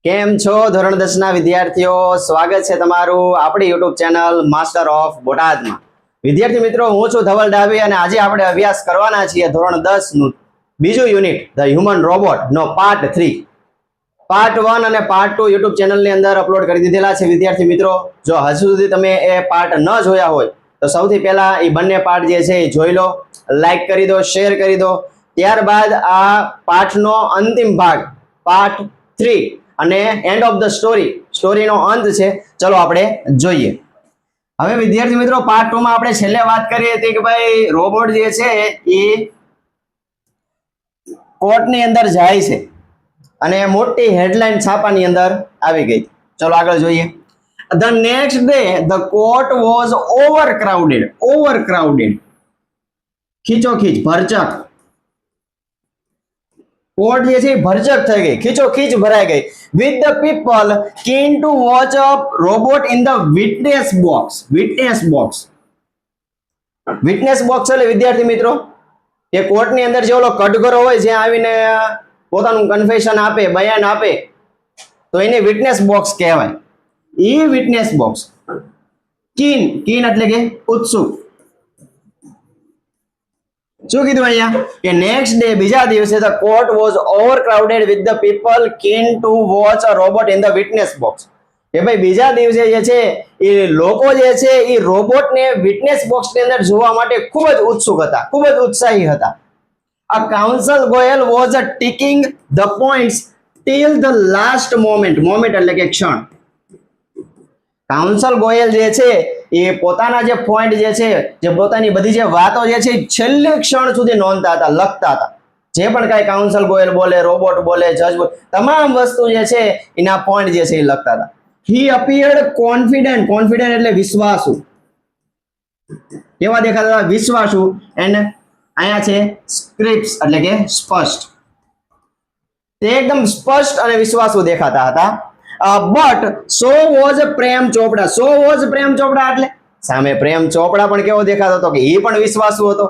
કેમ છો ધોરણ 10 ના વિદ્યાર્થીઓ? સ્વાગત છે તમારું આપણી YouTube ચેનલ માસ્ટર ઓફ બોટાદમાં. વિદ્યાર્થી મિત્રો, હું છું ધવલ ડાભી અને આજે આપણે અભ્યાસ કરવાના છીએ ધોરણ 10 નું બીજું યુનિટ ધ હ્યુમન રોબોટ નો પાર્ટ 3. પાર્ટ 1 અને પાર્ટ 2 YouTube ચેનલની અંદર અપલોડ કરી દીધેલા છે. વિદ્યાર્થી મિત્રો, જો હજુ સુધી તમે એ પાર્ટ ન જોયા હોય તો સૌથી પહેલા એ બંને પાર્ટ જે છે એ જોઈ લો, લાઈક કરી દો, શેર કરી દો. ત્યારબાદ આ પાઠનો અંતિમ ભાગ પાર્ટ 3 અને એન્ડ ઓફ ધ સ્ટોરીનો અંત છે. ચલો આપણે જોઈએ. હવે વિદ્યાર્થી મિત્રો, પાર્ટ 2 માં આપણે છેલ્લે વાત કરી હતી કે ભાઈ રોબોટ જે છે એ કોર્ટની અંદર જાય છે અને મોટી હેડલાઇન છાપાની અંદર આવી ગઈ. ચલો આગળ જોઈએ. The next day the court was overcrowded. ખીચોખીચ, ભરચક. કોર્ટ જે છે ભરચક થઈ ગઈ, ખીચોખીચ ભરાઈ ગઈ. With the people keen to watch a robot in the witness box. Witness box એટલે વિદ્યાર્થી મિત્રો કે કોર્ટની અંદર જે ઓલો કટઘરો હોય જ્યાં આવીને પોતાનું કન્ફેશન આપે, બયાન આપે, તો એને વિટનેસ બોક્સ કહેવાય. ઈ વિટનેસ બોક્સ. કીન એટલે કે ઉત્સુક. શું કીધું અહીંયા કે નેક્સ્ટ ડે, બીજા દિવસે, the court was overcrowded with the people keen to watch a robot in the witness box. કે ભાઈ બીજા દિવસે જે છે એ લોકો જે છે એ રોબોટને વિટનેસ બોક્સની અંદર જોવા માટે ખૂબ જ ઉત્સુક હતા, ખૂબ જ ઉત્સાહી હતા. A counsel Goyal was ticking the points till the last moment એટલે કે ક્ષણ. કાઉન્સલ ગોયલ જે છે એ પોતાના જે પોઈન્ટ જે છે, જે પોતાની બધી જે વાતો જે છે છેલ્લી ક્ષણ સુધી નોંધતા હતા, લખતા હતા. જે પણ કાંઈ કાઉન્સલ ગોયલ બોલે, રોબોટ બોલે, જજ બોલે, તમામ વસ્તુ જે છે એના પોઈન્ટ જે છે એ લખતા હતા. He appeared confident એટલે વિશ્વાસુ. કેવા દેખાતા હતા? વિશ્વાસુ. એન્ડ અહીંયા છે સ્ક્રિપ્ટ્સ એટલે કે સ્પષ્ટ. તે એકદમ સ્પષ્ટ અને વિશ્વાસુ દેખાતા હતા. But so was Prem Chopra. So was પ્રેમ ચોપડા એટલે સામે પ્રેમ ચોપડા પણ કેવો દેખાતો હતો કે એ પણ વિશ્વાસુ હતો,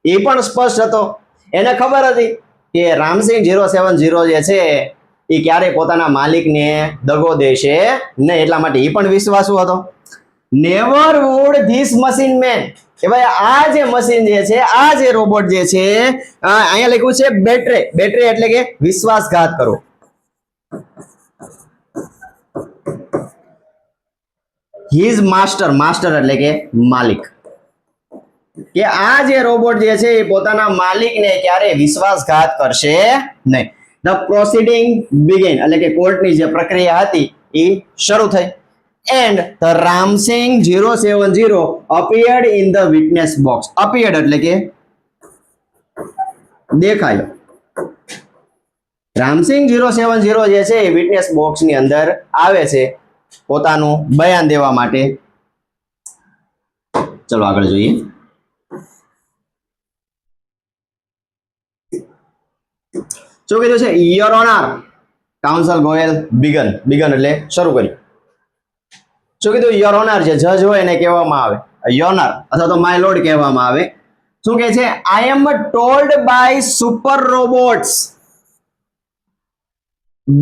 એ પણ સ્પષ્ટ હતો. એને ખબર હતી કે રામસિંહ 070 જે છે એ ક્યારેય પોતાના માલિકને દગો દેશે નહીં, એટલા માટે એ પણ વિશ્વાસુ હતો. Never would this machine man, કે ભાઈ આ જે મશીન જે છે, આ જે રોબોટ જે છે, અહીંયા લખ્યું છે બેટરે એટલે કે વિશ્વાસઘાત કરો. હિઝ માસ્ટર એટલે કે માલિક. કે આ જે રોબોટ જે છે એ પોતાના માલિકને ક્યારેય વિશ્વાસઘાત કરશે નહીં. ધ પ્રોસિડિંગ બિગિન એટલે કે કોર્ટની જે પ્રક્રિયા હતી એ શરૂ થઈ. And the Ram Singh 070 appeared in the witness box. appeared એટલે કે દેખાયો. રામસિંહ 070 જે છે એ વિટનેસ બોક્સની અંદર આવે છે પોતાનું બયાન દેવા માટે. ચલો આગળ જોઈએ. શું કીધું છે? Your honour, counsel Goyal began એટલે શરૂ કર્યું. શું કીધું? યોર ઓનર, જે જજ હોય એને કહેવામાં આવે યોનર અથવા તો માય લોર્ડ કહેવામાં આવે. શું કહે છે? I am told by super robots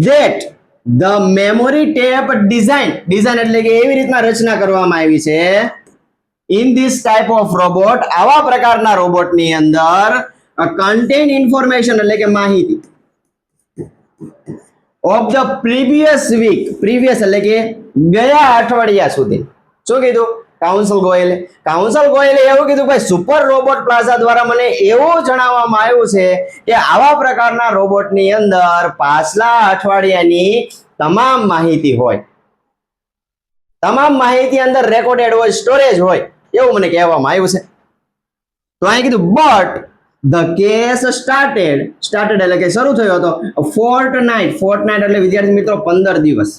that the memory tape design એટલે કે એવી રીતના રચના કરવામાં આવી છે in this type of robot, આવા પ્રકારના રોબોટની અંદર contain information એટલે કે માહિતી of the previous week, એટલે કે ગયા અઠવાડિયા સુધી. શું કીધું કાઉન્સલ ગોયલે એવું કીધું ભાઈ સુપર રોબોટ પ્લાઝા દ્વારા મને એવું જણાવવામાં આવ્યું છે કે આવા પ્રકારના રોબોટની અંદર પાછલા અઠવાડિયાની તમામ માહિતી હોય, તમામ માહિતી અંદર રેકોર્ડેડ હોય, સ્ટોરેજ હોય, એવું મને કહેવામાં આવ્યું છે. તો અહીં કીધું બટ ધ કેસ સ્ટાર્ટેડ એટલે કે શરૂ થયો હતો ફોર્ટનાઇટ એટલે વિદ્યાર્થી મિત્રો 15 દિવસ,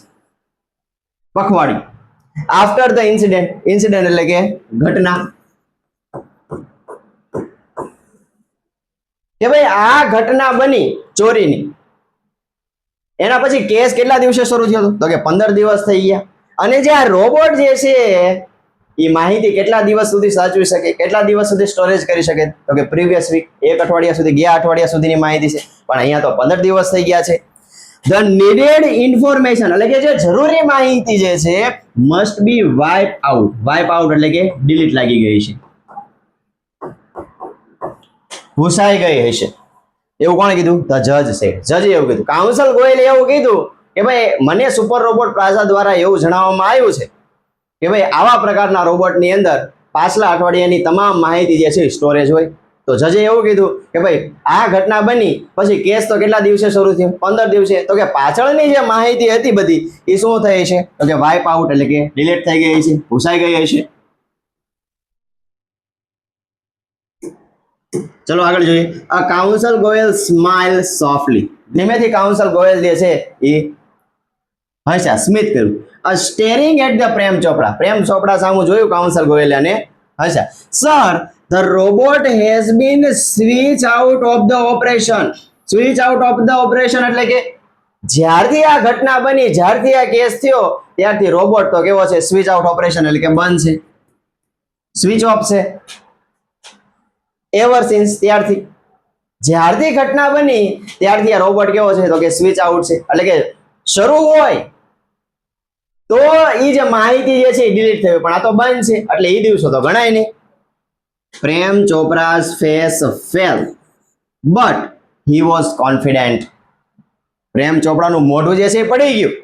પખવાડિયું. આફ્ટર ધ ઇન્સિડન્ટ એટલે કે ઘટના. કે ભાઈ આ ઘટના બની ચોરીની, એના પછી કેસ કેટલા દિવસે શરૂ થયો હતો? તો કે 15 દિવસ થઈ ગયા. અને જે આ રોબોટ જે છે એ માહિતી કેટલા દિવસ સુધી સાચવી શકે, કેટલા દિવસ સુધી સ્ટોરેજ કરી શકે? તો કે પ્રીવિયસ વીક, એક અઠવાડિયા સુધી, ગયા અઠવાડિયા સુધીની માહિતી છે. પણ અહીંયા તો 15 દિવસ થઈ ગયા છે. ધ નીડેડ ઇન્ફોર્મેશન એટલે કે જે જરૂરી માહિતી જે છે must be wipe out. Wipe out એટલે કે ડિલીટ લાગી ગઈ છે, ભૂસાઈ ગઈ હશે. એવું કોણે કીધું? ધ જજ છે. જજે એવું કીધું. કાઉન્સિલ ગોયલે એવું કીધું કે ભાઈ મને સુપર રોબોટ પ્લાઝા દ્વારા એવું જણાવવામાં આવ્યું છે કે ભાઈ આવા પ્રકારના રોબોટની અંદર પાછલા અઠવાડિયાની તમામ માહિતી જે છે સ્ટોરેજ હોય. તો જજે એવું કીધું કે ભાઈ આ ઘટના બની પછી કેસ તો કેટલા દિવસે શરૂ થયો? 15 દિવસે. તો કે પાછળની જે માહિતી હતી બધી એ શું થઈ છે? તો કે વાઇપ આઉટ એટલે કે ડિલીટ થઈ ગઈ છે, ભૂસાઈ ગઈ હશે. ચલો આગળ જોઈએ. આ કાઉન્સિલ ગોયલ સ્માઇલ સોફ્ટલી. ધીમેથી કાઉન્સિલ ગોયલ જે છે એ હસ્યા, સ્મિત કર્યું. સ્ટેરિંગ એટ ધ પ્રેમ ચોપડા. પ્રેમ ચોપડા સામું જોયું કાઉન્સિલ ગોયલે અને હસ્યા. Sir, the robot has been switch out of the operation. Switch out of the operation એટલે કે જ્યારથી આ ઘટના બની, જ્યારથી આ કેસ થયો ત્યારથી રોબોટ તો કેવો છે? સ્વિચ આઉટ ઓપરેશન એટલે કે બંધ છે, સ્વિચ ઓફ છે. એવર સિન્સ, ત્યારથી જ્યારથી ઘટના બની ત્યારથી આ રોબોટ કેવો છે? તો કે સ્વિચ આઉટ છે. એટલે કે શરૂ હોય તો એ જે માહિતી જે છે એ ડિલીટ થઈ, પણ આ તો બંધ છે એટલે એ દિવસો તો ગણાય નહીં. પ્રેમ ચોપરા's face fell but he was confident. પ્રેમ ચોપડાનું મોઢું જે છે એ પડી ગયું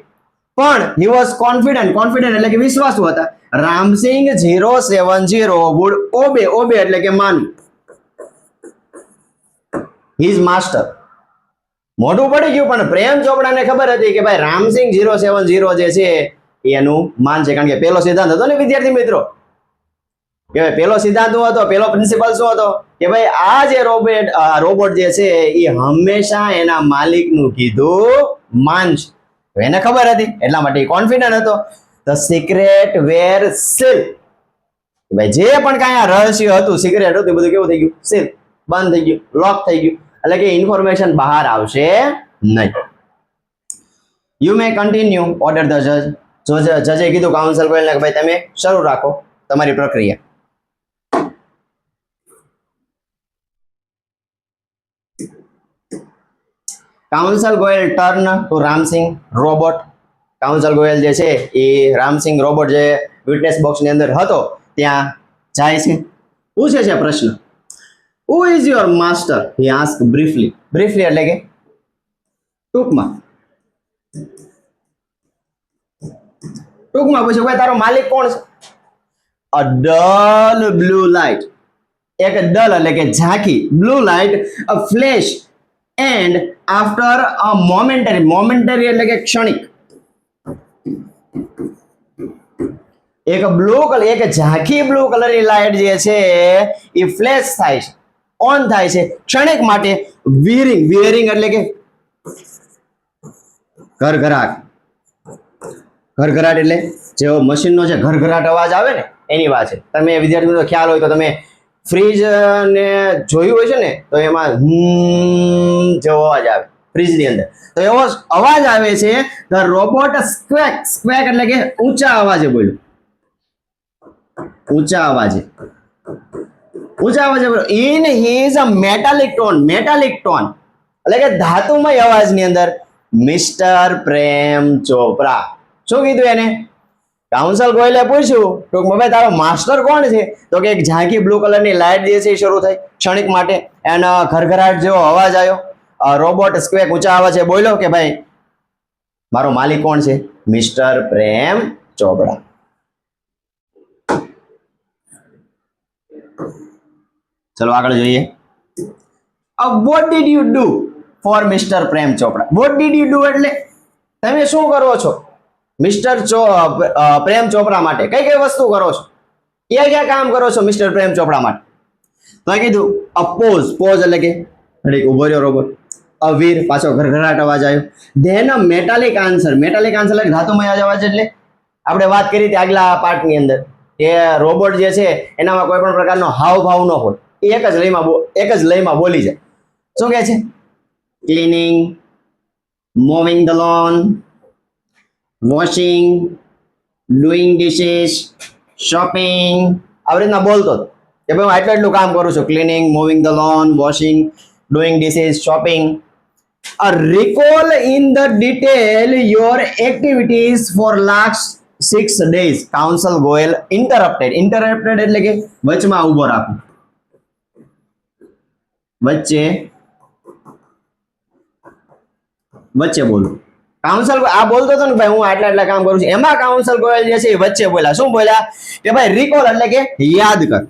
પણ he was confident. કોન્ફિડન્ટ એટલે કે વિશ્વાસુ હતા. રામસિંગ 070 would obey એટલે કે માનવું. his master. મોઢું પડી ગયું પણ પ્રેમ ચોપડાને ખબર હતી કે ભાઈ રામસિંગ 070 જે છે એનું માન છે. કારણ કે પેલો સિદ્ધાંત હતો ને વિદ્યાર્થી મિત્રો, કે પેલો સિદ્ધાંત શું હતો? પેલો પ્રિન્સિપલ શું હતો? કે ભાઈ આ જે રોબોટ જે છે એ હંમેશા એના માલિકનું કીધું માનશે. એને ખબર હતી એટલા માટે કોન્ફિડન્ટ હતો. The secret were seal. ભાઈ જે પણ કાંઈ આ રહસ્ય હતું, સિક્રેટ હતું, એ બધું કેવું થઈ ગયું? સીલ, બંધ થઈ ગયું, લોક થઈ ગયું. એટલે કે ઇન્ફોર્મેશન બહાર આવશે નહીં. You may continue order the જજ. જજે કીધું કાઉન્સિલ ગોયલને કે ભાઈ તમે શરૂ રાખો તમારી પ્રક્રિયા. Council Goyal turn to Ram Singh robot. Council Goyal જે છે એ રામસિંગ રોબોટ જે વિટનેસ બોક્સની અંદર હતો ત્યાં જાય છે, પૂછે છે પ્રશ્ન. Who is your master? He asked briefly. Briefly એટલે કે ટૂંકમાં. ટૂંકમાં પૂછ્યું ભાઈ તારો માલિક કોણ છે? A dull blue light. એક ડલ એટલે કે ઝાંખી, blue light, a flash and after a momentary એટલે કે ક્ષણિક. એક બ્લુ કલર, એક ઝાંખી બ્લુ કલરની લાઇટ જે છે એ ફ્લેશ થાય છે, ઓન થાય છે ક્ષણિક માટે. વિયરિંગ એટલે કે ઘરઘરાટ. ઘરઘરાટ એટલે જેવો મશીનનો જે ઘરઘરાટ અવાજ આવે ને એની વાત છે. તમે વિદ્યાર્થી મિત્રો ખ્યાલ હોય તો તમે ફ્રીજ ને જોયું હોય છે ને તો એમાં જેવો અવાજ આવે ફ્રીજની અંદર, તો એવો અવાજ આવે છે. The robot સ્ક્વેક. સ્ક્વેક એટલે કે ઊંચા અવાજે બોલ્યું, ઊંચા અવાજે બોલો. In his a metallic tone. Metallic tone એટલે કે ધાતુમય અવાજની અંદર મિસ્ટર પ્રેમ ચોપરા. શું કીધું એને? કાઉન્સિલ ગોયલે પૂછ્યું ટૂંકમાં ભાઈ તારો માસ્ટર કોણ છે? તો કે એક ઝાંખી બ્લુ કલરની લાઇટ જે છે એ શરૂ થઈ ક્ષણિક માટે, એનો ઘરઘરાટ જેવો અવાજ આવ્યો. રોબોટ સ્ક્વેક ઊંચા અવાજે બોલ્યો કે ભાઈ મારો માલિક કોણ છે? મિસ્ટર પ્રેમ ચોપડા. ચલો આગળ જોઈએ. What did you do for mister Prem Chopra? What did you do એટલે તમે શું કરો છો મિસ્ટર પ્રેમ ચોપડા માટે? કઈ કઈ વસ્તુ કરો છો? ક્યાં ક્યાં કામ કરો છો મિસ્ટર પ્રેમ ચોપડા માટે? તો કીધું પોઝ. પોઝ એટલે કે ઉભો રહ્યો રોબોટ. વીર, પાછો ઘરઘરાટ અવાજ આવ્યો. Then metallic answer. Metallic answer એટલે ધાતુમય અવાજ. એટલે આપણે વાત કરી હતી આગલા પાર્ટની અંદર કે રોબોટ જે છે એનામાં કોઈ પણ પ્રકારનો હાવભાવ ન હોય, એ એક જ લયમાં બોલી જાય. શું કહે છે? Cleaning, mowing the lawn, washing, doing dishes, shopping. આવી રીતના બોલતો હતો કે ભાઈ હું એટલું કામ કરું છું. Cleaning, moving the lawn, washing, doing dishes, shopping. recall in the detail your activities for last 6 days. Counsel Goyal interrupted એટલે કે વચમાં ઉભો રાખો, વચ્ચે બોલો. કાઉન્સલ આ બોલતો હતો ને ભાઈ હું આટલા કામ કરું છું, એમાં કાઉન્સલ ગોયલ જે છે એ વચ્ચે બોલ્યા. શું બોલ્યા કે ભાઈ રિકોલ એટલે કે યાદ કર.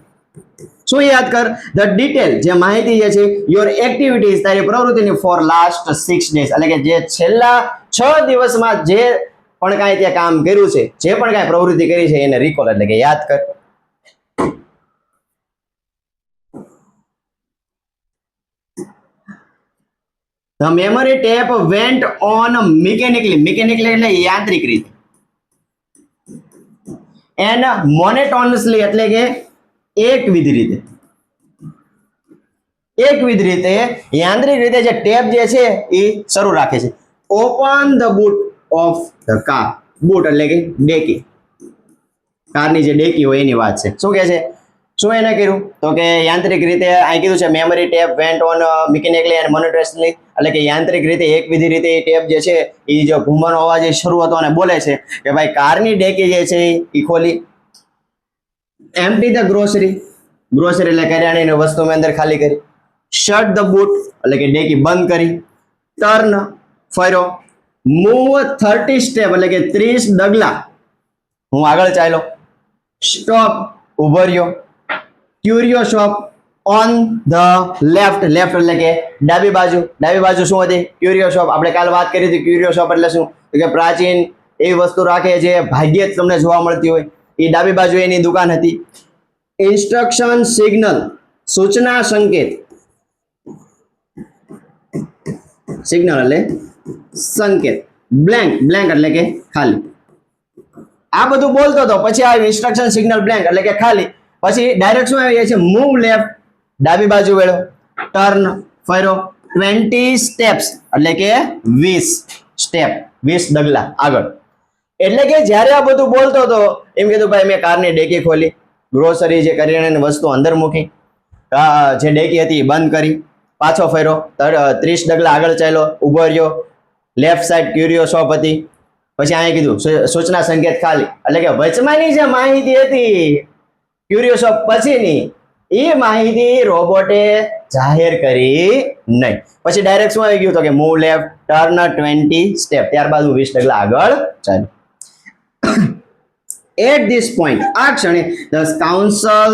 શું યાદ કર? ધ ડિટેલ, જે માહિતી જે છે, યોર એક્ટિવિટીઝ, તારી પ્રવૃત્તિની ફોર લાસ્ટ 6 days, એટલે કે જે છેલ્લા 6 દિવસમાં જે પણ કાંઈ ત્યાં કામ કર્યું છે, જે પણ કાંઈ પ્રવૃત્તિ કરી છે એને રિકોલ એટલે કે યાદ કર. The memory tape went on mechanically એટલે યાંત્રિક રીતે, and monotonously એટલે કે એકવિધ રીતે યાંત્રિક રીતે જે ટેપ જે છે એ શરૂ રાખે છે. Open the boot of the car. Boot એટલે કે ડેકી, કારની જે ડેકી હોય એની વાત છે. શું કહે છે? શું એને કર્યું? તો કે યાંત્રિક રીતે અહીં કીધું છે memory tape went on mechanically and monotonously, એટલે કે યાંત્રિક રીતે એકવિધ રીતે એ ટેપ જે છે એ જો ઘૂમવાનો અવાજ શરૂ હતો અને બોલે છે કે ભાઈ કારની ડેકી જે છે એ ખોલી. એમ્પ્ટી ધ ગ્રોસરી એટલે કરિયાણાની વસ્તુ મેં અંદર ખાલી કરી. શટ ધ બૂટ એટલે કે ડેકી બંધ કરી. ટર્ન ફર્યો. મૂવ 30 સ્ટેપ એટલે કે 30 ડગલા હું આગળ ચાલ્યો. સ્ટોપ ઉભો રહ્યો. ક્યુરિયો શોપ ઓન ધ લેફ્ટ એટલે કે ડાબી બાજુ શું હતી? ક્યુરિયો શોપ. આપણે કાલ વાત કરી હતી ક્યુરિયો શોપ એટલે શું? તો કે પ્રાચીન એવી વસ્તુ રાખે જે ભાગ્યે જ તમને જોવા મળતી હોય, એ ડાબી બાજુ એની દુકાન હતી. ઇન્સ્ટ્રક્શન સિગ્નલ, સૂચના સંકેત. સિગ્નલ એટલે સંકેત. બ્લેન્ક એટલે કે ખાલી. આ બધું બોલતો હતો, પછી આવ્યું ઇન્સ્ટ્રક્શન સિગ્નલ બ્લેન્ક એટલે કે ખાલી. પછી ડાયરેક્ટ શું આવી જાય છે? મૂવ લેફ્ટ, ડાબી બાજુ વેળો. ટર્ન ફર્યો. 20 સ્ટેપ્સ એટલે કે 20 સ્ટેપ, 20 ડગલા આગળ. એટલે કે જ્યારે આ બધું બોલતો હતો એમ કીધું ભાઈ મેં કારની ડેકી ખોલી, ગ્રોસરી જે કરિયાણાની વસ્તુ અંદર મૂકી, જે ડેકી હતી બંધ કરી, પાછો ફર્યો, 30 ડગલા આગળ ચાલ્યો, ઉભો રહ્યો. લેફ્ટ સાઈડ ક્યુરિયો શોપ હતી. પછી અહીંયા કીધું સૂચના સંકેત ખાલી, એટલે કે વચમાંની જે માહિતી હતી ક્યુરિયો શોપ પછીની એ માહિતી રોબોટે જાહેર કરી નહીં. પછી ડાયરેક્ટ શું આવી ગયું? તો કે મૂવ લેફ્ટ, ટર્ન 20 સ્ટેપ, ત્યારબાદ હું 20 ડગલા આગળ ચાલ્યો. At this point, આ ક્ષણે the council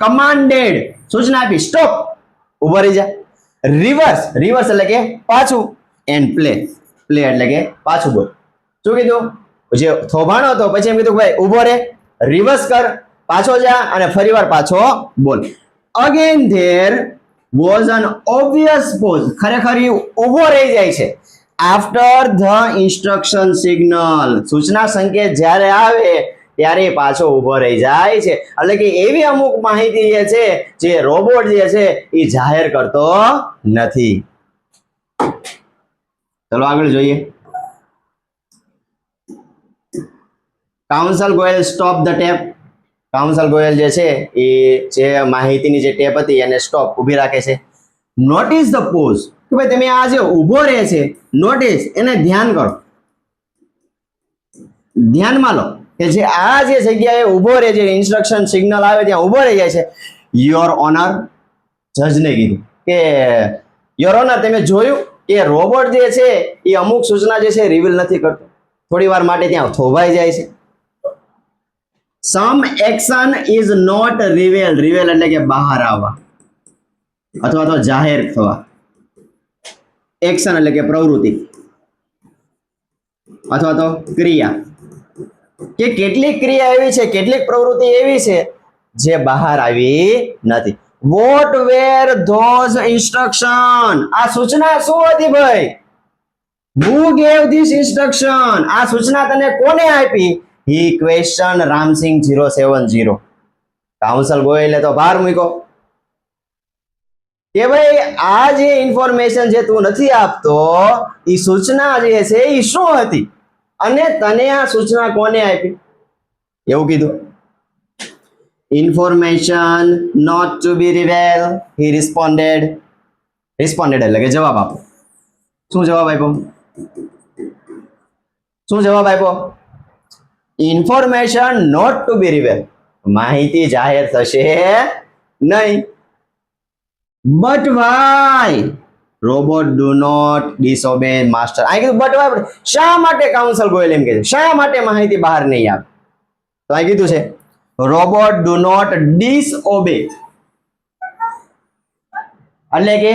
commanded, સૂચના આપી, સ્ટોપ ઉભો રહી જા. રિવર્સ એટલે કે પાછું, એન્ડ પ્લે એટલે કે પાછું બોલ. શું કીધું? જે થોભાણો હતો પછી એમ કીધું ભાઈ ઉભો રે, રિવર્સ કર, પાછો જા અને ફરીવાર પાછો બોલ. Again there was an obvious pause, ખરેખર ઉભો રહી જાય છે. આફ્ટર ધ ઇન્સ્ટ્રક્શન સિગ્નલ, સૂચના સંકેત જ્યારે આવે ત્યારે પાછો ઉભો રહી જાય છે. એટલે કે એવી અમુક માહિતી જે છે જે રોબોટ જે છે એ જાહેર કરતો નથી. ચલો આગળ જોઈએ. Counsel Goyal stop the tape. Counsel Goyal જે છે એ જે માહિતીની જે ટેપ હતી એને સ્ટોપ ઊભી રાખે છે. નોટિસ ધ પોઝ, કે ભાઈ તમે આ જે ઊભો રહે છે નોટિસ, એને ધ્યાન કરો, ધ્યાનમાં લો કે જે આ જે જગ્યાએ ઊભો રહે છે, ઇન્સ્ટ્રક્શન સિગ્નલ આવે ત્યાં ઊભો રહી જાય છે. યોર ઓનર, જજને કીધું કે યોર ઓનર તમે જોયું કે રોબોટ જે છે એ અમુક સૂચના જે છે રિવીલ નથી કરતો, થોડી વાર માટે ત્યાં થોભાઈ જાય છે. સમ એક્શન ઇઝ નોટ રિવેલ એટલે કે બહાર આવવા અથવા તો જાહેર થવા. એક્શન એટલે કે પ્રવૃત્તિ અથવા તો ક્રિયા, કે કેટલીક ક્રિયા એવી છે, કેટલીક પ્રવૃત્તિ એવી છે જે બહાર આવી નથી. વોટ વેર ધોઝ ઇન્સ્ટ્રક્શન, આ સૂચના શું હતી ભાઈ? હુ ગેવ ધીસ ઇન્સ્ટ્રક્શન, આ સૂચના તને કોને આપી? હી ક્વેશ્ચન રામસિંહ 070. કાઉન્સલ ગોયલે તો ભાર મૂક્યો કે ભાઈ આ જે ઇન્ફોર્મેશન જે તું નથી આપતો એ સૂચના જે છે એ શું હતી અને તને આ સૂચના કોને આપી? એવું કીધું. Information not to be reveal, he responded એટલે કે જવાબ આપો. શું જવાબ આપ્યો? શું જવાબ આપ્યો? Information not to be reveal, માહિતી જાહેર થશે નહીં. But why robot do not disobey master. આ કીધું બટ વાય, શા માટે કાઉન્સિલ ગોયલ એમ કહે છે શા માટે માહિતી બહાર નહીં આવે? તો આ કીધું છે રોબોટ ડુ નોટ ડિસઓબે, એટલે કે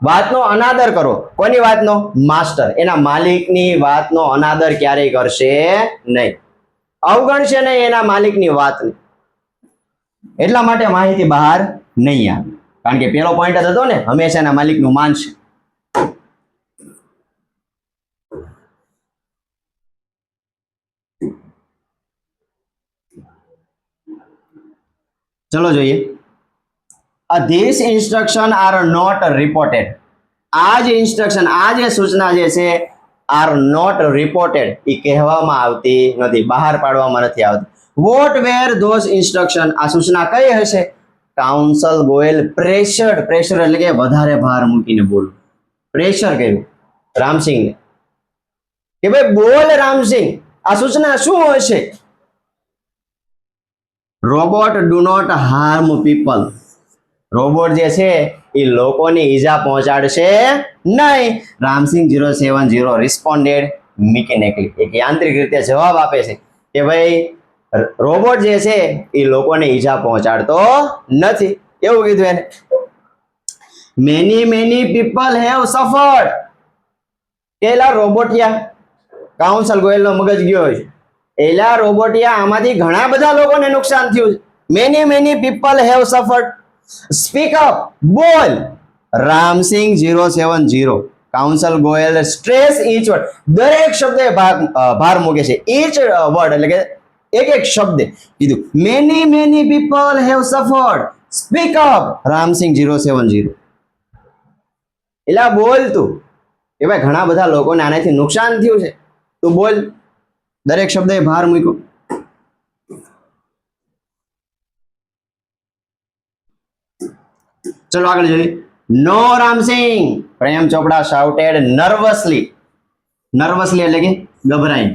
વાતનો અનાદર કરો. કોની વાતનો? માસ્ટર, એના માલિકની વાતનો અનાદર ક્યારેય કરશે નહીં, અવગણશે નહીં એના માલિકની વાતને. એટલા માટે માહિતી બહાર નહીં આવે, કારણ કે પેલો પોઈન્ટ જ હતો ને, હંમેશા એના માલિકનું માનશે. ચલો જોઈએ. This instruction are not reported. આ જે ઇન્સ્ટ્રક્શન, આ જે સૂચના જે છે આર નોટ રિપોર્ટેડ, એ કહેવામાં આવતી નથી, બહાર પાડવામાં નથી આવતી. વોટ વેર ધોઝ ઇન્સ્ટ્રક્શન, આ સૂચના કઈ હશે? કાઉન્સિલ ગોયલ પ્રેશર, પ્રેશર એટલે કે વધારે ભાર મૂકીને બોલવું, પ્રેશર કર્યું રામસિંહને કે ભાઈ બોલ રામસિંહ, આ સૂચના શું હશે? Robot do not harm people, robot જે છે એ લોકોની ઈજા પહોંચાડશે નહીં. રામસિંહ 070 રિસ્પોન્ડેડ મિકેનિકલી, એક યાંત્રિક રીતે જવાબ આપે છે કે ભાઈ રોબોટ જે છે એ લોકોને ઈજા પહોંચાડતો નથી, એવું કીધું એને. મેની પીપલ હેવ સફર્ડ, કેલા રોબોટિયા, કાઉન્સિલ ગોયલનો મગજ ગયો છે, એલા રોબોટિયા આમાંથી ઘણા બધા લોકોને નુકસાન થયું છે. Many people have suffered. Speak up, બોલ. Ramsingh 070, council Goyal stress each word, દરેક શબ્દે ભાર મૂકે છે. ઈચ વર્ડ એટલે કે એક શબ્દ કીધું. Many people have suffered, speak up. Ram Singh 070, એલા બોલ તું, કે ભાઈ ઘણા બધા લોકોને આનાથી નુકસાન થયું છે, તું બોલ. દરેક શબ્દે ભાર મૂક્યો. ચલો આગળ જોઈએ. નો રામસિંહ, પ્રેમ ચોપડા શાઉટેડ નર્વસલી. નર્વસલી એટલે કે ગભરાઈને.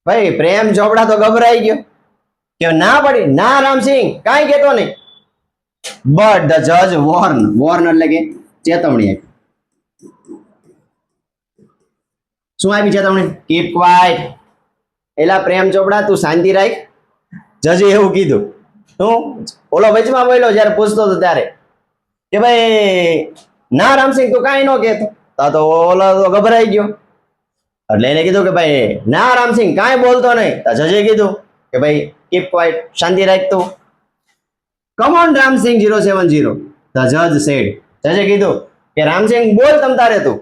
ભાઈ પ્રેમ ચોપડા તો ગભરાઈ ગયો કે ના પડી, ના રામસિંહ કાંઈ કહેતો નહીં. બટ ધ જજ વોર્ન, વોર્ન એટલે કે ચેતવણી આપી. શું આપી ચેતવણી? કીપ ક્વાઇટ, એલા પ્રેમ ચોપડા તું શાંતિ રાખ. જજે એવું કીધું. શું ઓલો વચમાં બોલ્યો જ્યારે પૂછતો હતો ત્યારે કે ભાઈ ના રામસિંહ તું કાંઈ ન કહેતો, તો ઓલો તો ગભરાઈ ગયો. એટલે એને કીધું કે ભાઈ ના રામસિંહ કાંઈ બોલતો નહીં. તો જજે કીધું કે ભાઈ કીપ ક્વાઇટ, શાંતિ રાખ તું. કમ ઓન રામસિંહ 070, ધ જજ સેડ, જજે કીધું કે રામસિંહ બોલ તમ તારે તું.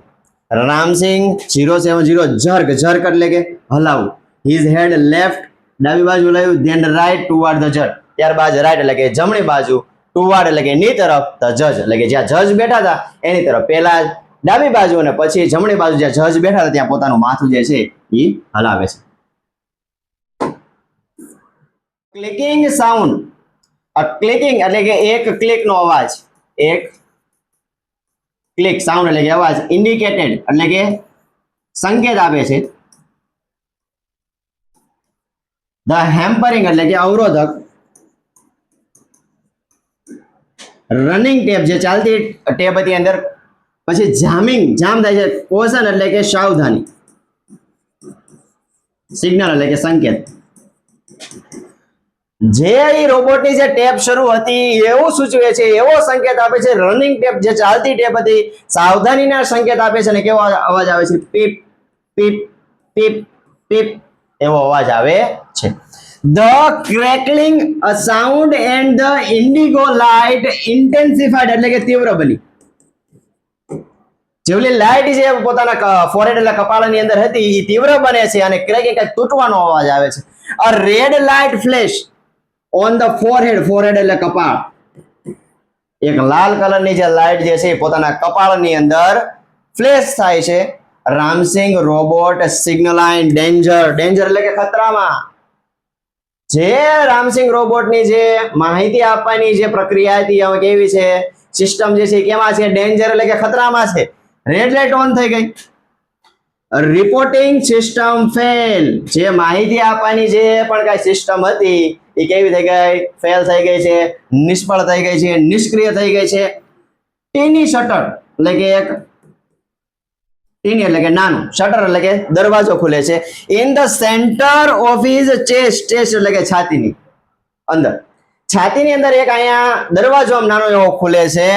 રામસિંહ 070 જર્ક, જર્ક એટલે કે હલાવું. હિઝ હેડ લેફ્ટ, ડાબી બાજુ લાવ્યું, ધેન રાઈટ ટુવર્ડ ધ જજ, ત્યારબાદ રાઈટ એટલે કે જમણી બાજુ, ટુવર્ડ એટલે કે ની તરફ, ધ જજ એટલે કે જ્યાં જજ બેઠા હતા એની તરફ. પહેલા ડાબી બાજુ અને પછી જમણી બાજુ જ્યાં જજ બેઠા હતા ત્યાં પોતાનું માથું જે છે એ હલાવે છે. ક્લિકિંગ સાઉન્ડ, ક્લિકિંગ એટલે કે એક ક્લિક નો અવાજ, એક ક્લિક સાઉન્ડ એટલે કે અવાજ. ઇન્ડિકેટેડ એટલે કે સંકેત આપે છે. ધ હેમ્પરિંગ એટલે કે અવરોધક. રનિંગ ટેપ જે ચાલતી ટેપ હતી અંદર. પછી જામિંગ, જામ થાય છે. કોશન એટલે કે સાવધાની. સિગ્નલ એટલે કે સંકેત. જે રોબોટની જે ટેપ શરૂ હતી એવું સૂચવે છે, એવો સંકેત આપે છે. રનિંગ ટેપ જે ચાલતી ટેપ હતી સાવધાનીના સંકેત આપે છે. અને કેવો અવાજ આવે છે? પીપ પીપ પીપ પીપ એવો અવાજ આવે છે. The crackling sound and the indigo light intensified એટલે કે તીવ્ર બની. જેવલી લાઇટ જે પોતાના ફોરેડ એટલે કપાળની અંદર હતી એ તીવ્ર બને છે અને ક્રેકિંગ તૂટવાનો અવાજ આવે છે. A red light flash on the forehead, forehead એટલે કપાળ. એક લાલ કલરની જે લાઇટ જે છે પોતાના કપાળની અંદર ફ્લેશ થાય છે. રામસિંહ રોબોટ સિગ્નલાઇન ડેન્જર, ડેન્જર એટલે કે ખતરામાં. જે રામસિંહ રોબોટની જે માહિતી આપવાની જે પ્રક્રિયા હતી હવે કેવી છે સિસ્ટમ જે છે એ કેમાં છે? ડેન્જર એટલે કે ખતરામાં છે. રેડ લાઇટ ઓન થઈ ગઈ. Reporting system fail. જે માહિતી આપવાની જે પણ કઈ સિસ્ટમ હતી એ કેવી થઈ ગઈ? ફેલ થઈ ગઈ છે, નિષ્ફળ થઈ ગઈ છે, નિષ્ક્રિય થઈ ગઈ છે. ટીની શટર એટલે કે એક ટીની એટલે કે નાનું, શટર એટલે કે દરવાજો ખુલે છે. In the centre of his chest. Chest એટલે કે છાતીની અંદર. છાતીની અંદર એક અહીંયા દરવાજો આમ નાનો એવો ખુલે છે.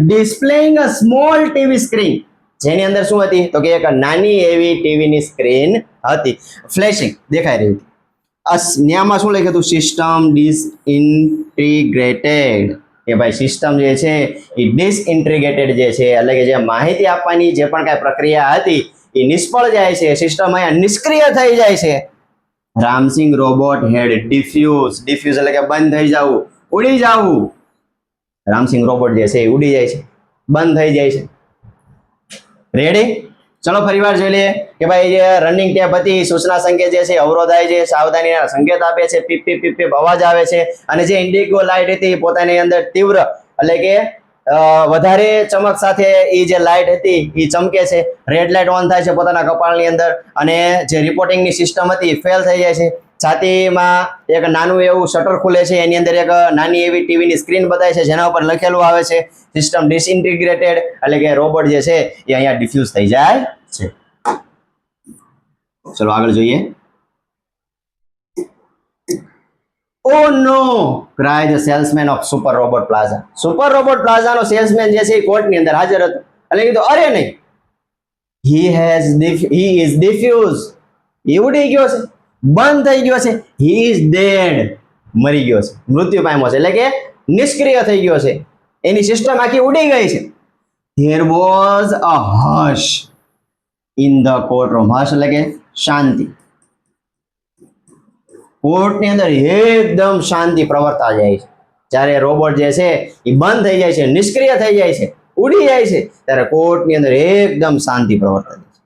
ડિસ્પ્લેઇંગ અ સ્મોલ ટીવી સ્ક્રીન. જેની અંદર શું હતી? તો કે એક નાની એવી ટીવીની સ્ક્રીન હતી. ફ્લેશિંગ દેખાઈ રહી હતી. ન્યામાં શું લખ્યું હતું? સિસ્ટમ ડિસઇન્ટિગ્રેટેડ. કે ભાઈ સિસ્ટમ જે છે એ ડિસઇન્ટિગ્રેટેડ જે છે એટલે કે જે માહિતી આપવાની જે પણ કાંઈ પ્રક્રિયા હતી એ નિષ્ફળ જાય છે. સિસ્ટમ અહીંયા નિષ્ક્રિય થઈ જાય છે. રામસિંગ રોબોટ હેડ ડિફ્યુઝ. ડિફ્યુઝ એટલે કે બંધ થઈ જવું, ઉડી જવું. રામસિંગ રોબોટ જે છે એ ઉડી જાય છે, બંધ થઈ જાય છે. રેડી? ચલો ફરીવાર જોઈ લઈએ કે ભાઈ જે રનિંગ ટેપ હતી, સૂચના સંકેત જે છે અવરોધાય છે, સાવધાનીના સંકેત આપે છે, પીપ પીપ પીપ પીપ અવાજ આવે છે. અને જે ઇન્ડિગો લાઇટ હતી પોતાની અંદર તીવ્ર એટલે કે વધારે ચમક સાથે એ જે લાઇટ હતી એ ચમકે છે. રેડ લાઇટ ઓન થાય છે પોતાના કપાળની અંદર. અને જે રિપોર્ટિંગની સિસ્ટમ હતી ફેલ થઈ જાય છે. છાતીમાં એક નાનું એવું શટર ખુલે છે, એની અંદર એક નાની એવી ટીવીની સ્ક્રીન બતાવે છે જેના ઉપર લખેલું આવે છે સિસ્ટમ ડિસઇન્ટિગ્રેટેડ એટલે કે રોબોટ જે છે એ અહીંયા ડિફ્યુઝ થઈ જાય છે. ચલો આગળ જોઈએ. Oh no! cried the salesman of Super Robot Plaza. Super Robot Plaza no salesman જે છે એ કોર્ટની અંદર હાજર હતો. એટલે કીધું અરે નહીં, he is diffused. એ ઉડી ગયો છે, બંધ થઈ ગયો છે. he is dead. મરી ગયો છે, મૃત્યુ પામ્યો છે એટલે કે નિષ્ક્રિય થઈ ગયો છે. એની સિસ્ટમ આખી ઉડી ગઈ છે. There was a hush in the courtroom. hush એટલે કે શાંતિ. કોર્ટની અંદર એકદમ શાંતિ પ્રવર્તા જાય છે. જ્યારે રોબોટ જે છે એ બંધ થઈ જાય છે, નિષ્ક્રિય થઈ જાય છે, ઉડી જાય છે, ત્યારે કોર્ટની અંદર એકદમ શાંતિ પ્રવર્તા જાય છે.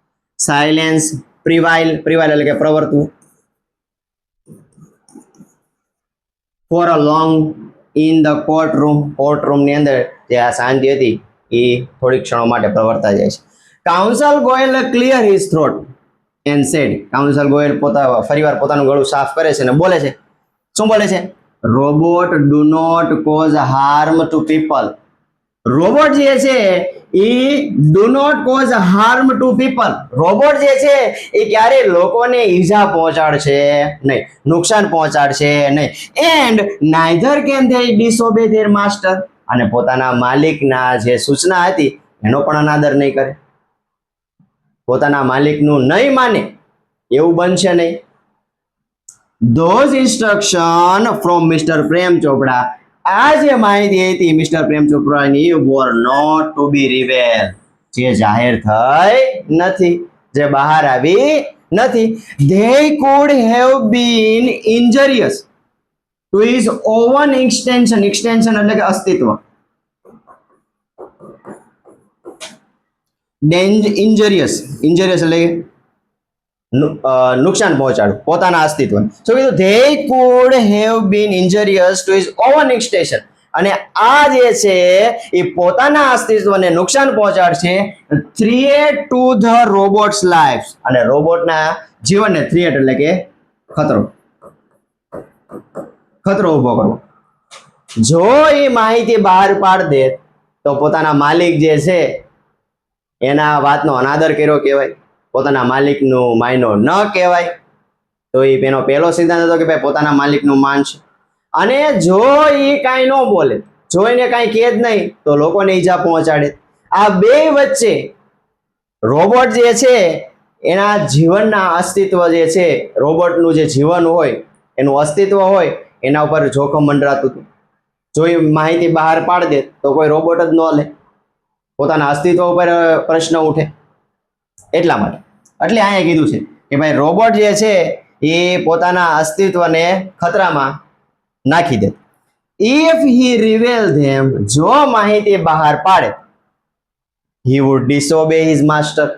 સાયલેન્સ પ્રિવાઇલ. પ્રિવાઇલ એટલે કે પ્રવર્તવું. For a long in the court રૂમની અંદર જે આ શાંતિ હતી એ થોડીક ક્ષણો માટે પ્રવર્તા જાય છે. Counsel Goyal clear his throat and said. Counsel Goyal ફરીવાર પોતાનું ગળું સાફ કરે છે અને બોલે છે. શું બોલે છે? Robot do not cause harm to people. Robot જે છે એ do not cause harm to people. Robot જે છે એ ક્યારે લોકોને ઈજા પહોંચાડશે નહીં, નુકસાન પહોંચાડશે નહીં. And neither can they disobey their master. અને પોતાના માલિકના જે સૂચના હતી એનો પણ અનાદર નહીં કરે, પોતાના માલિકનું નહીં માને એવું બનશે નહીં. Those instruction from mister Prem Chopra. આ જે માહિતી હતી મિસ્ટર પ્રેમ ચોપડાની were not to be reveal. જે જાહેર થઈ નથી, જે બહાર આવી નથી. They could have been injurious to his own extension. Extension એટલે કે અસ્તિત્વ. ઇન્જરિયસ એટલે નુકસાન પહોંચાડવું પોતાના અસ્તિત્વને. સો કીધું they could have been injurious to his own extension. અને આ જે છે એ પોતાના અસ્તિત્વને નુકસાન પહોંચાડશે. Threat to the robots life. અને રોબોટના જીવનને થ્રેટ એટલે કે ખતરો ઉભો કરવો. જો એ માહિતી બહાર પાડ દે તો પોતાના માલિક જે છે એના વાતનો અનાદર કર્યો કહેવાય, પોતાના માલિકનું માયનો ન કહેવાય. તો એનો પહેલો સિદ્ધાંત હતો કે ભાઈ પોતાના માલિકનું માન છે. અને જો એ કાંઈ ન બોલે, જો એને કાંઈ કહે જ નહીં તો લોકોને ઈજા પહોંચાડે. આ બે વચ્ચે રોબોટ જે છે એના જીવનના અસ્તિત્વ જે છે, રોબોટનું જે જીવન હોય એનું અસ્તિત્વ હોય એના ઉપર જોખમ મંડરાતું હતું. જો એ માહિતી બહાર પાડી દે તો કોઈ રોબોટ જ ન લે, પોતાના અસ્તિત્વ ઉપર પ્રશ્ન ઉઠે. એટલા માટે એટલે અહીંયા કીધું છે કે ભાઈ રોબોટ જે છે એ પોતાના અસ્તિત્વને ખતરામાં નાખી દે. ઇફ હી રિવેલ ધેમ. જો માહિતી બહાર પાડે, હી વુડ ડિસઓબે હિઝ માસ્ટર.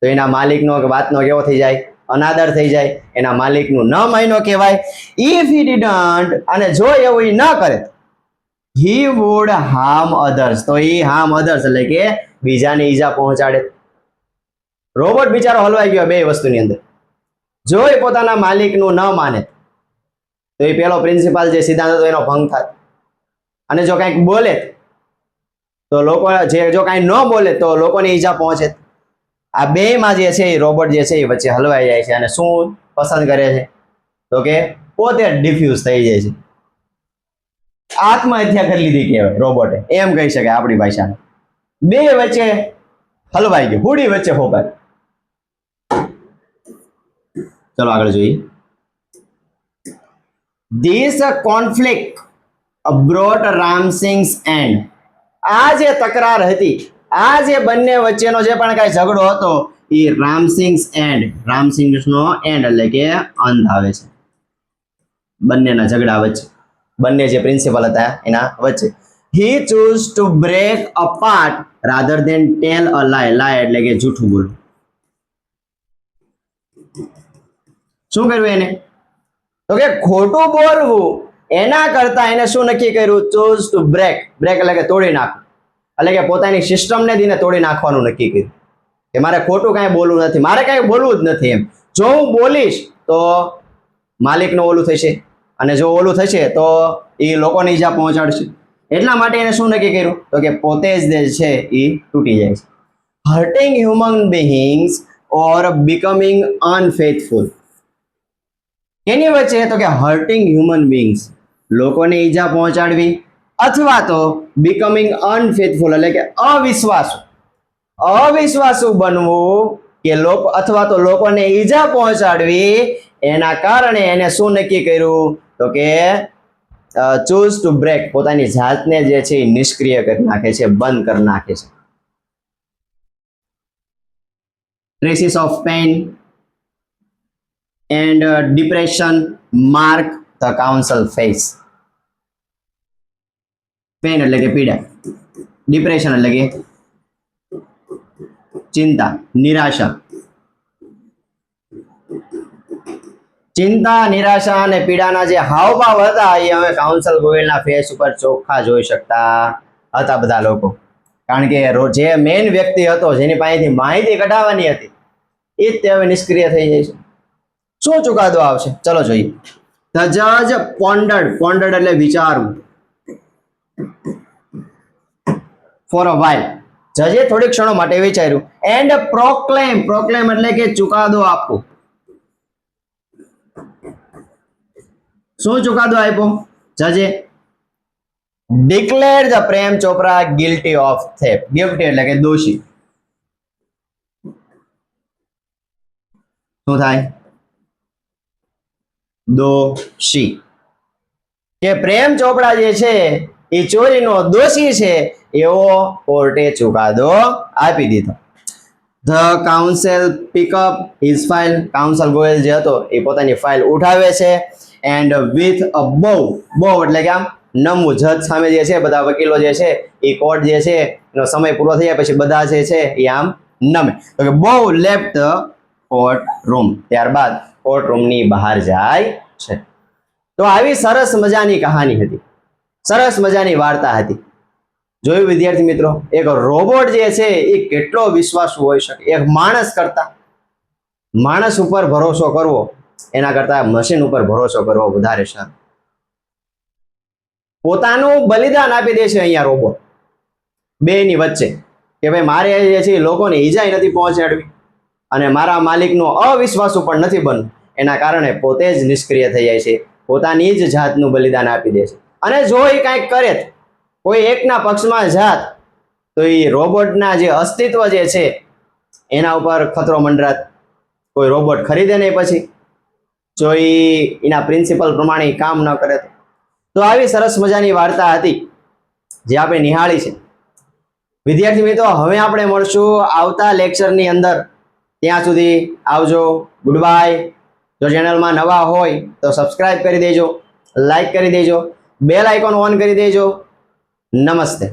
તો એના માલિકનો વાતનો કેવો થઈ જાય? અનાદર થઈ જાય. એના માલિકનું ન માયનો કહેવાય. If he didn't. અને જો એવું ન કરે he would harm others. તો he harm others એટલે કે બીજાને ઈજા પહોંચાડે. રોબોટ બિચારો હલવાઈ ગયો બે વસ્તુની અંદર. જો એ પોતાના માલિકનું ન માને તો એ પેલો પ્રિન્સિપાલ જે સિદ્ધાંત હતો એનો ભંગ થાય, અને જો કંઈક બોલે તો લોકો જો કાંઈ ન બોલે તો લોકોને ઈજા પહોંચે. આ બેમાં જે છે એ રોબોટ જે છે એ વચ્ચે હલવાઈ જાય છે અને શું પસંદ કરે છે તો કે પોતે ડિફ્યુઝ થઈ જાય છે. આત્મહત્યા કરી લીધી કહેવાય રોબોટે, એમ કહી શકાય આપણી ભાષામાં. બે વચ્ચે હલવાઈ ગયું, હુડી વચ્ચે હોપાય. ચલો આગળ જોઈએ. This conflict brought Ramsing's end. આ જે તકરાર હતી, આ જે બંને વચ્ચેનો જે પણ કાંઈ ઝઘડો હતો એ રામસિંગ્સ એન્ડ, રામસિંગ્સનો એન્ડ એટલે કે અંત આવે છે બંનેના ઝઘડા વચ્ચે, બંને જે પ્રિન્સિપલ હતા એના વચ્ચે. He chose to break apart rather than tell a lie. lie એટલે કે જૂઠું બોલવું. શું કર્યું એને તો કે ખોટું બોલવું, એના કરતા એને શું નક્કી કર્યું? choose to break. break એટલે કે તોડી નાખવું, એટલે કે પોતાની સિસ્ટમને દીને તોડી નાખવાનું નક્કી કર્યું કે મારે ખોટું કાંઈ બોલવું નથી, મારે કાંઈ બોલવું જ નથી. એમ જો હું બોલીશ તો માલિકનું ઓલું થશે, અને જો ઓલું થશે તો એ લોકોને ઈજા પહોંચાડશે. એટલા માટે એને શું નક્કી કર્યું તો કે પોતે જ જે છે એ તૂટી જાય છે. hurting human beings or becoming unfaithful. એની વચ્ચે તો કે hurting human beings, લોકોને ઈજા પહોંચાડવી, અથવા તો becoming unfaithful એટલે કે અવિશ્વાસુ બનવું, કે લોકો અથવા તો લોકોને ઈજા પહોંચાડવી. એના કારણે એને શું નક્કી કર્યું તો કે choose to break, પોતાની જાતને જે છે એ નિષ્ક્રિય કરી નાખે છે, બંધ કરી નાખે છે. traces of pain and depression mark the council face. Pain એટલે કે પીડા, ડિપ્રેશન એટલે કે ચિંતા, નિરાશા. ચિંતા, નિરાશા અને પીડાના જે હાવભાવ હતા એ હવે કાઉન્સિલ ગોયલના ફેસ ઉપર ચોખ્ખા જોઈ શકતા હતા બધા લોકો. કારણ કે જે મેઇન વ્યક્તિ હતો જેની પાસેથી માહિતી કઢાવવાની હતી એ જ તે હવે નિષ્ક્રિય થઈ જાય છે. શું ચુકાદો આવશે ચલો જોઈએ. The judge pondered એટલે વિચારવું. For a while, જજે થોડીક ક્ષણો માટે વિચાર્યું. and proclaim એટલે કે ચુકાદો આપવો. શું ચુકાદો આપ્યો જજે? declared the Prem Chopra guilty of theft. guilty એટલે કે દોષી. શું થાય? દોષી. કે પ્રેમ ચોપડા જે છે એ ચોરીનો દોષી છે એવો કોર્ટે ચુકાદો આપી દીધો. The counsel pick up his file. Council Goyal જે હતો એ પોતાની ફાઇલ ઉઠાવે છે. and with a bow એટલે કે આમ નમવું. જજ સામે જે છે બધા વકીલો જે છે એ કોર્ટ જે છે એનો સમય પૂરો થઈ જાય પછી બધા જે છે એ આમ નમે. તો કે bow left the court room. ત્યારબાદ કોર્ટ રૂમની બહાર જાય છે. તો આવી સરસ મજાની કહાની હતી, સરસ મજાની વાર્તા હતી. જોયું વિદ્યાર્થી મિત્રો, એક રોબોટ જે છે એ કેટલો વિશ્વાસુ હોઈ શકે. એક માણસ કરતા, માણસ ઉપર ભરોસો કરવો એના કરતા મશીન ઉપર ભરોસો કરવો વધારે સારો. પોતાનું બલિદાન આપી દે છે અહીંયા રોબોટ બેની વચ્ચે કે ભાઈ મારે જે છે લોકોને ઈજા નથી પહોંચાડવી અને મારા માલિકનો અવિશ્વાસુ પણ નથી બનવું. એના કારણે પોતે જ નિષ્ક્રિય થઈ જાય છે, પોતાની જ જાતનું બલિદાન આપી દે છે. અને જો એ કાંઈક કરે કોઈ એકના પક્ષમાં જાત તો એ રોબોટના જે અસ્તિત્વ જે છે એના ઉપર ખતરો મંડરાત. કોઈ રોબોટ ખરીદે નહીં પછી જો એના પ્રિન્સિપલ પ્રમાણે કામ ન કરે તો. આવી સરસ મજાની વાર્તા હતી જે આપણે નિહાળી છે. વિદ્યાર્થી મિત્રો, હવે આપણે મળશું આવતા લેક્ચરની અંદર. ત્યાં સુધી આવજો, ગુડ બાય. જો ચેનલમાં નવા હોય તો સબસ્ક્રાઇબ કરી દેજો, લાઈક કરી દેજો, બેલ આઇકોન ઓન કરી દેજો. નમસ્તે.